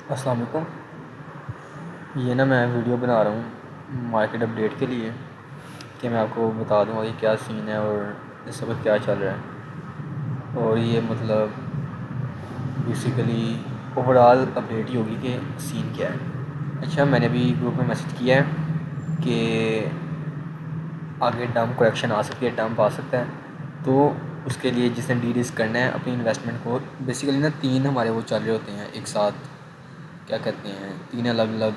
अस्सलाम वालेकुम। ये ना मैं वीडियो बना रहा हूँ मार्केट अपडेट के लिए कि मैं आपको बता दूँ ये क्या सीन है और इस वक्त क्या चल रहा है। और ये मतलब बेसिकली ओवरऑल अपडेट ही होगी कि सीन क्या है। अच्छा, मैंने भी ग्रुप में मैसेज किया है कि आगे डंप करेक्शन आ सकती है, डंप आ सकता है। तो उसके लिए जिसने डी रिस्क करना है अपनी इन्वेस्टमेंट को, बेसिकली ना 3 हमारे वो चल रहे होते हैं एक साथ, क्या कहते हैं, 3 अलग अलग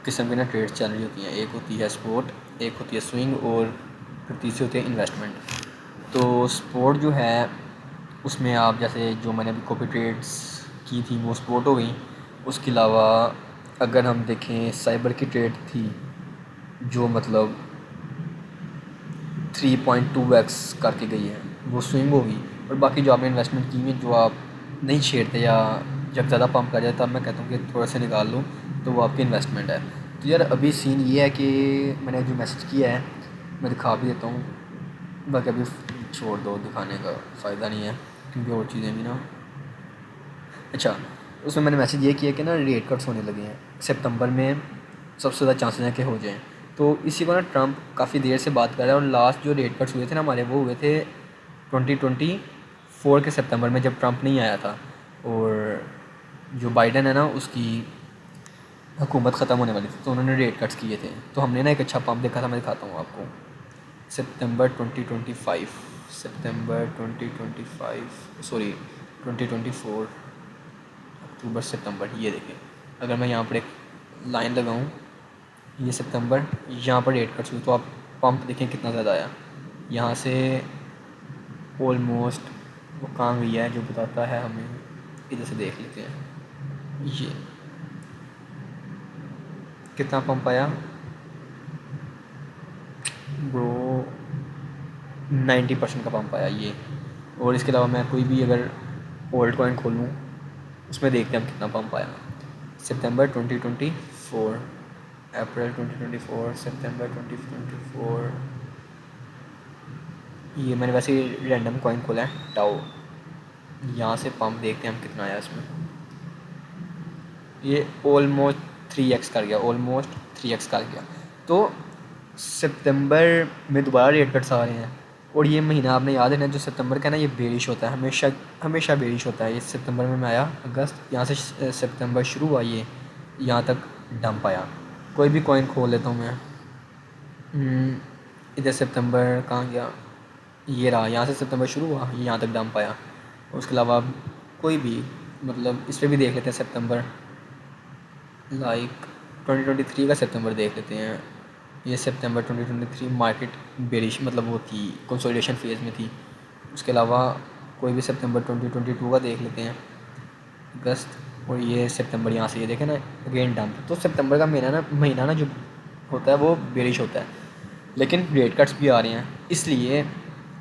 किस्म की ना ट्रेड्स चल रही होती हैं। एक होती है स्पोर्ट, एक होती है स्विंग और फिर तीसरी होती है इन्वेस्टमेंट। तो स्पोर्ट जो है उसमें आप जैसे जो मैंने अभी कॉपी ट्रेड्स की थी वो स्पोर्ट हो गई। उसके अलावा अगर हम देखें साइबर की ट्रेड थी जो मतलब 3.2x करके गई है, वो स्विंग होगी। और बाकी जो आपने इन्वेस्टमेंट की है जो आप नहीं छेड़ते या जब ज़्यादा पंप कर जाए तब मैं कहता हूँ कि थोड़ा सा निकाल लो, तो वो आपकी इन्वेस्टमेंट है। तो यार अभी सीन ये है कि मैंने जो मैसेज किया है मैं दिखा भी देता हूँ, बाकी अभी छोड़ दो, दिखाने का फ़ायदा नहीं है क्योंकि और चीज़ें भी ना। अच्छा, उसमें मैंने मैसेज ये किया कि ना रेट कट्स होने लगे हैं सितंबर में, सबसे ज़्यादा चांसेस हैं कि हो जाएं। तो इसी को ना ट्रंप काफ़ी देर से बात कर रहा है और लास्ट जो रेट कट्स हुए थे ना हमारे, वो हुए थे 2024 के सितंबर में जब ट्रंप नहीं आया था। और जो बाइडन है ना उसकी हुकूमत ख़त्म होने वाली थी तो उन्होंने रेट कट्स किए थे। तो हमने ना एक अच्छा पंप देखा था, मैं दिखाता हूँ आपको। सितंबर 2025, सितंबर 2025 सॉरी 2024, अक्टूबर सितंबर, ये देखें। अगर मैं यहाँ पर एक लाइन लगाऊँ, ये सितंबर, यहाँ पर रेट कट्स हुई तो आप पंप देखें कितना ज़्यादा आया। यहाँ से ऑलमोस्ट वो कहाँ गई है जो बताता है हमें, इधर से देख लेते हैं। ये कितना पंप आया ब्रो, 90% का पंप आया ये। और इसके अलावा मैं कोई भी अगर ओल्ड कॉइन खोलूँ उसमें देखते हैं हम कितना पंप आया। सितंबर 2024, अप्रैल 2024, सितंबर 2024, ये मैंने वैसे रैंडम कॉइन खोला है टाओ। यहाँ से पंप देखते हैं हम कितना आया इसमें। ये ऑलमोस्ट 3x कर गया, ऑलमोस्ट 3x कर गया। तो सितंबर में दोबारा रेट कट्स आ रहे हैं। और ये महीना आपने याद है ना जो सितंबर का ना, ये बेरिश होता है, हमेशा हमेशा बेरिश होता है। ये सितंबर में आया, अगस्त, यहाँ से सितंबर शुरू हुआ, ये यहाँ तक डंप आया। कोई भी कॉइन खोल लेता हूँ मैं। इधर सितंबर कहाँ गया, ये रहा, यहाँ से सितंबर शुरू हुआ, ये यहाँ तक डंप आया। और उसके अलावा कोई भी मतलब इस पर भी देख लेते हैं सितंबर, लाइक 2023 का सितंबर देख लेते हैं। ये सितंबर 2023 मार्केट बेरिश मतलब वो थी, कंसोलिडेशन फेज़ में थी। उसके अलावा कोई भी सितंबर 2022 का देख लेते हैं, अगस्त, और ये सितंबर, यहाँ से ये देखें ना अगेन डंप। तो सितंबर का महीना ना जो होता है वो बेरिश होता है। लेकिन रेट कट्स भी आ रहे हैं, इसलिए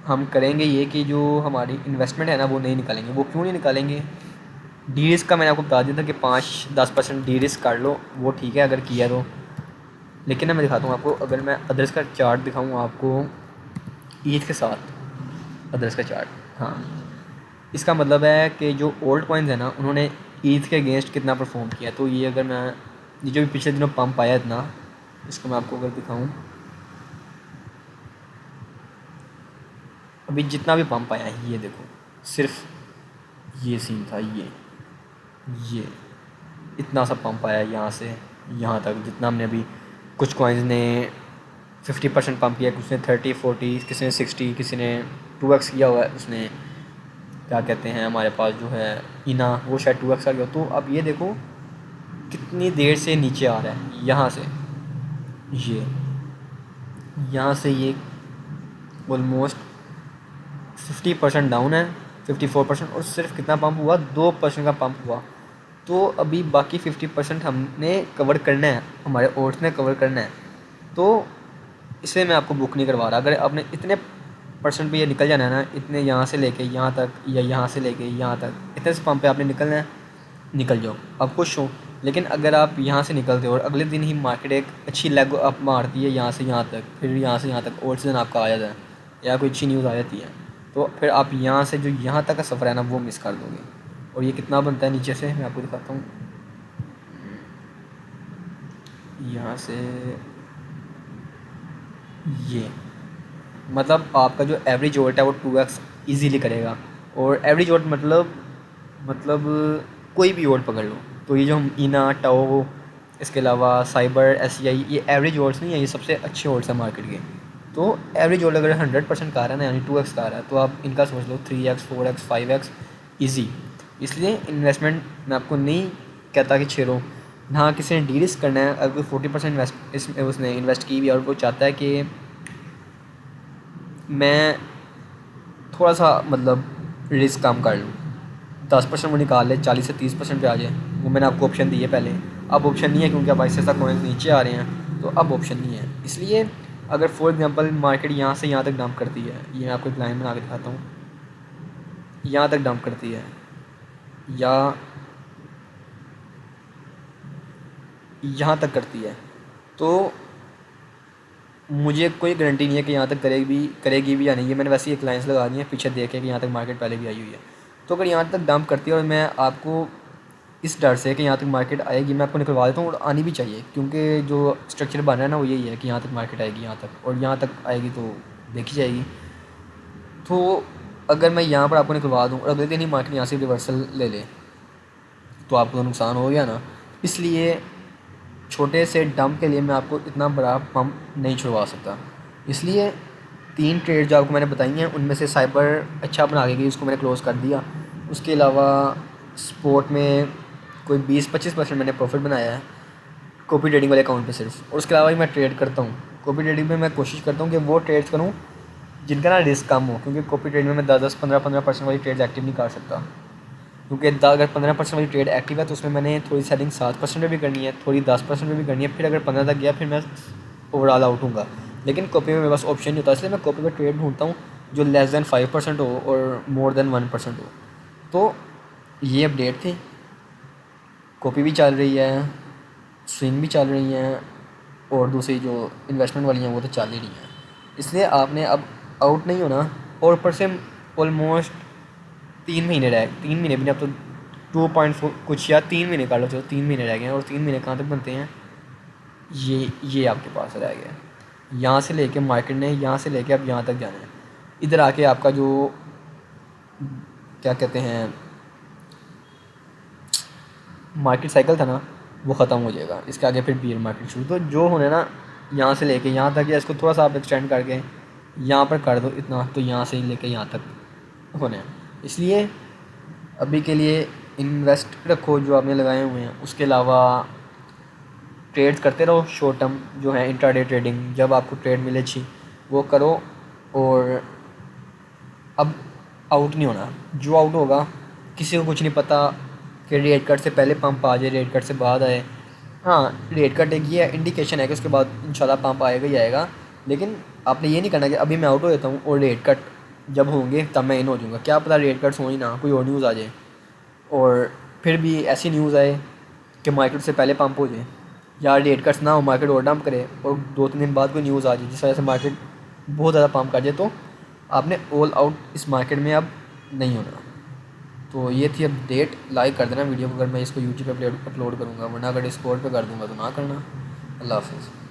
हम करेंगे ये कि जो हमारी इन्वेस्टमेंट है ना वो नहीं निकालेंगे। वो क्यों नहीं निकालेंगे, डी रिस्क का मैंने आपको बता दिया था कि 5-10% डी रिस्क कर लो, वो ठीक है अगर किया तो। लेकिन ना मैं दिखाता हूँ आपको, अगर मैं अदर्स का चार्ट दिखाऊँ आपको ईद के साथ, अदर्स का चार्ट, हाँ, इसका मतलब है कि जो ओल्ड कॉइन्स है ना उन्होंने ईद के अगेंस्ट कितना परफॉर्म किया। तो ये अगर मैं ये जो भी पिछले दिनों पंप आया इतना, इसको मैं आपको अगर दिखाऊँ, अभी जितना भी पंप आया है ये देखो, सिर्फ ये सीन था, ये इतना सा पंप आया यहाँ से यहाँ तक। जितना हमने अभी कुछ कॉइन्स ने 50% पंप किया, कुछ ने 30-40, किसी ने 60, किसी ने 2x किया हुआ है। उसने क्या कहते हैं हमारे पास जो है इना, वो शायद 2x आ गया। तो अब ये देखो कितनी देर से नीचे आ रहा है, ये यहाँ से ये ऑलमोस्ट 50% डाउन है, 54%। और सिर्फ कितना पंप हुआ, 2% का पंप हुआ। तो अभी बाकी 50% हमने कवर करना है, हमारे ओट्स ने कवर करना है। तो इसलिए मैं आपको बुक नहीं करवा रहा। अगर आपने इतने परसेंट पे ये निकल जाना है ना, इतने यहाँ से लेके यहाँ तक या यहाँ से लेके यहाँ तक, इतने से पंप पे आपने निकलना है, निकल जाओ, आप खुश हो। लेकिन अगर आप यहाँ से निकलते हो और अगले दिन ही मार्केट एक अच्छी लेग अप मारती है यहाँ से यहाँ तक, फिर यहाँ से यहाँ तक और सीजन आपका आ जाता है या कोई अच्छी न्यूज़ आ जाती है, तो फिर आप यहाँ से जो यहाँ तक का सफ़र है ना वो मिस कर दोगे। और ये कितना बनता है नीचे से मैं आपको दिखाता हूँ, यहाँ से ये, मतलब आपका जो एवरेज वोट है वो 2x ईजीली करेगा। और एवरेज वोट मतलब कोई भी वोट पकड़ लो, तो ये जो हम इना टाओ, इसके अलावा साइबर SCI, ये एवरेज वोट्स नहीं है, ये सबसे अच्छे वोट्स हैं मार्केट के। तो एवरेज वोट अगर 100% का आ रहा है ना, यानी 2x का आ रहा है, तो आप इनका सोच लो 3x 4x 5x ईजी। इसलिए इन्वेस्टमेंट मैं आपको नहीं कहता कि छेड़ो, हाँ किसी ने डी-रिस्क करना है, अगर 40% उसने इन्वेस्ट की हुई और वो चाहता है कि मैं थोड़ा सा मतलब रिस्क कम कर लूँ, 10% वो निकाल ले, 40 से 30% पे आ जाए, वो मैंने आपको ऑप्शन दिए पहले। अब ऑप्शन नहीं है क्योंकि अब ऐसे ऐसा कॉइन्स नीचे आ रहे हैं, तो अब ऑप्शन नहीं है। इसलिए अगर फॉर एग्जांपल मार्केट यहाँ से यहाँ तक डंप करती है, ये मैं आपको एक लाइन बना के दिखाता हूँ, यहाँ तक डंप करती है या यहाँ तक करती है, तो मुझे कोई गारंटी नहीं है कि यहाँ तक करेगी भी या नहीं। ये मैंने वैसे ही एक लाइन्स लगा दी है पीछे देखे कि यहाँ तक मार्केट पहले भी आई हुई है। तो अगर यहाँ तक डंप करती है और मैं आपको इस डर से कि यहाँ तक मार्केट आएगी, मैं आपको निकलवा देता हूँ, और आनी भी चाहिए, क्योंकि जो स्ट्रक्चर बन रहा है ना वो यही है कि यहाँ तक मार्केट आएगी, यहाँ तक, और यहाँ तक आएगी तो देखी जाएगी। तो अगर मैं यहाँ पर आपको निकलवा दूँ और अगले दिन ही मार्केट यहाँ से रिवर्सल ले ले, तो आपको तो नुकसान हो गया ना। इसलिए छोटे से डंप के लिए मैं आपको इतना बड़ा पम्प नहीं छुड़वा सकता। इसलिए 3 ट्रेड जो आपको मैंने बताई हैं, उनमें से साइबर अच्छा बना के गई, उसको मैंने क्लोज़ कर दिया। उसके अलावा स्पोर्ट में कोई 20-25% मैंने प्रॉफिट बनाया है कॉपी ट्रेडिंग वाले अकाउंट पे सिर्फ। और उसके अलावा भी मैं ट्रेड करता हूँ कॉपी ट्रेडिंग में, मैं कोशिश करता हूँ कि वो ट्रेड्स करूँ जिनका ना रिस्क कम हो, क्योंकि कॉपी ट्रेडिंग में मैं 10-10 15-15% वाली ट्रेड्स एक्टिव नहीं कर सकता, क्योंकि अगर 15% वाली ट्रेड एक्टिव है तो उसमें मैंने थोड़ी सेलिंग 7% में भी करनी है, थोड़ी 10% में भी करनी है, फिर अगर 15 तक गया फिर मैं ओवरऑल आउट हूँगा। लेकिन कॉपी में मेरे पास ऑप्शन नहीं होता, इसलिए मैं कॉपी में ट्रेड ढूंढता हूँ जो लेस दैन 5% हो और मोर देन 1% हो। तो ये अपडेट थे, कॉपी भी चल रही है, स्विंग भी चल रही हैं, और दूसरी जो इन्वेस्टमेंट वाली हैं वो तो चल ही रही हैं। इसलिए आपने अब आउट नहीं होना। और ऊपर से ऑलमोस्ट 3 महीने रह 3 महीने भी नहीं, अब तो 2.4 कुछ या 3 महीने कर लो, चलो 3 महीने रह गए हैं, और 3 महीने कहाँ तक बनते हैं, ये आपके पास रह गया। यहाँ से लेके मार्केट ने यहाँ से लेके अब यहाँ तक जाना है, इधर आके आपका जो क्या कहते हैं मार्केट साइकिल था ना वो ख़त्म हो जाएगा। इसके आगे फिर बियर मार्केट शुरू। तो जो होने ना यहाँ से लेके यहाँ तक, या इसको थोड़ा सा आप एक्सटेंड करके यहाँ पर कर दो इतना, तो यहाँ से ही लेके यहाँ तक होने हैं। इसलिए अभी के लिए इन्वेस्ट रखो जो आपने लगाए हुए हैं, उसके अलावा ट्रेड्स करते रहो शॉर्ट टर्म जो है इंट्राडे ट्रेडिंग, जब आपको ट्रेड मिले अच्छी वो करो। और अब आउट नहीं होना, जो आउट होगा किसी को कुछ नहीं पता कि रेट कट से पहले पंप आ जाए, रेट कट से बाद आए। हाँ, रेट कट एक ये इंडिकेशन है कि उसके बाद इंशाल्लाह पंप आएगा ही आएगा, लेकिन आपने ये नहीं करना कि अभी मैं आउट हो जाता हूँ और रेट कट जब होंगे तब मैं इन हो जाऊँगा। क्या पता रेट कट्स हो ही ना, कोई और न्यूज़ आ जाए और फिर भी ऐसी न्यूज़ आए कि मार्केट से पहले पंप हो जाए, या रेट कट्स ना हो, मार्केट और डंप करे और 2-3 दिन बाद कोई न्यूज़ आ जाए जिस वजह से मार्केट बहुत ज़्यादा पंप कर जाए, तो आपने ऑल आउट इस मार्केट में अब नहीं होना। तो ये थी अपडेट। लाइक कर देना वीडियो को अगर मैं इसको यूट्यूब पे अपलोड करूँगा, वरना अगर डिस्कॉर्ड पे कर दूँगा तो ना करना। अल्लाह हाफ़िज़।